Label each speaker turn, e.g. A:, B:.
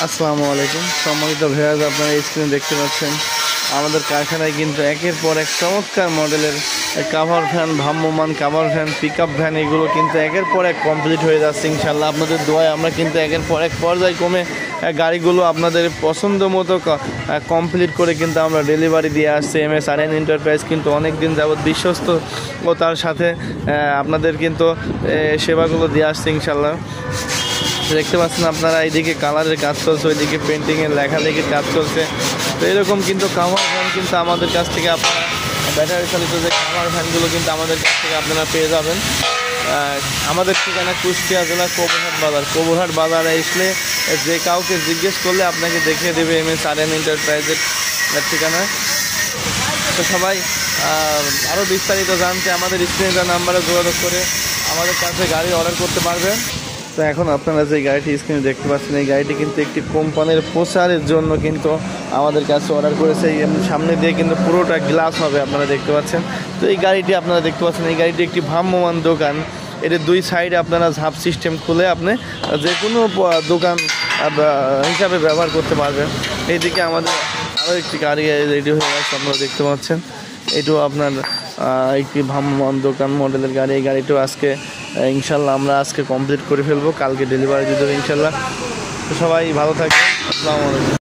A: আসসালামু আলাইকুম সম্মানিত ভিউয়ার্স, আপনারা স্ক্রিনে দেখতে পাচ্ছেন আমাদের কারখানায় কিন্তু একের পর এক চমৎকার মডেলের কাভার ভ্যান, ভ্রাম্যমান কাভার ভ্যান, পিকআপ ভ্যান এগুলো কিন্তু একের পর এক কমপ্লিট হয়ে যাচ্ছে ইনশাল্লাহ। আপনাদের দোয়ায় আমরা কিন্তু একের পর এক পর্যায়ক্রমে গাড়িগুলো আপনাদের পছন্দ মতো কমপ্লিট করে কিন্তু আমরা ডেলিভারি দিয়ে আসছি। MSRN এন্টারপ্রাইজ কিন্তু অনেক দিন যাবৎ বিশ্বস্ত ও তার সাথে আপনাদের কিন্তু সেবাগুলো দিয়ে আসছে ইনশাল্লাহ। দেখতে পাচ্ছেন আপনারা, এইদিকে কালারের কাজ চলছে, ওইদিকে পেন্টিংয়ের লেখালেখির কাজ চলছে। তো এরকম কিন্তু কাভার ভ্যান কিন্তু আমাদের কাছ থেকে আপনারা ব্যাটারি চালিত যে কাভার ভ্যানগুলো কিন্তু আমাদের কাছ থেকে আপনারা পেয়ে যাবেন। আমাদের ঠিকানা কুষ্টিয়া জেলার কবুরহাট বাজারে আসলে যে কাউকে জিজ্ঞেস করলে আপনাকে দেখিয়ে দেবে MSRN এন্টারপ্রাইজের ঠিকানা। তো সবাই আরও বিস্তারিত জানতে আমাদের স্ক্রিনে দেওয়া নাম্বারে যোগাযোগ করে আমাদের কাছে গাড়ি অর্ডার করতে পারবেন। তো এখন আপনারা যে গাড়িটি স্ক্রিনে দেখতে পাচ্ছেন, এই গাড়িটি কিন্তু একটি কোম্পানির প্রচারের জন্য কিন্তু আমাদের কাছে অর্ডার করেছে। সামনে দিয়ে কিন্তু পুরোটা গ্লাস হবে, আপনারা দেখতে পাচ্ছেন। তো এই গাড়িটি আপনারা দেখতে পাচ্ছেন, এই গাড়িটি একটি ভ্রাম্যমান দোকান। এর দুই সাইডে আপনারা ঝাপ সিস্টেম খুলে আপনি যে কোনো দোকান হিসাবে ব্যবহার করতে পারবেন। এইদিকে আমাদের আরও একটি গাড়ি রেডি হয়ে গেছে, আপনারা দেখতে পাচ্ছেন। এটাও আপনার একটি ভ্রাম্যমান দোকান মডেলের গাড়ি। এই গাড়িটাও আজকে ইনশাল্লাহ আমরা আজকে কমপ্লিট করে ফেলবো, কালকে ডেলিভারি দিয়ে দেবো ইনশাল্লাহ। তো সবাই ভালো থাকবেন। আসসালামু আলাইকুম।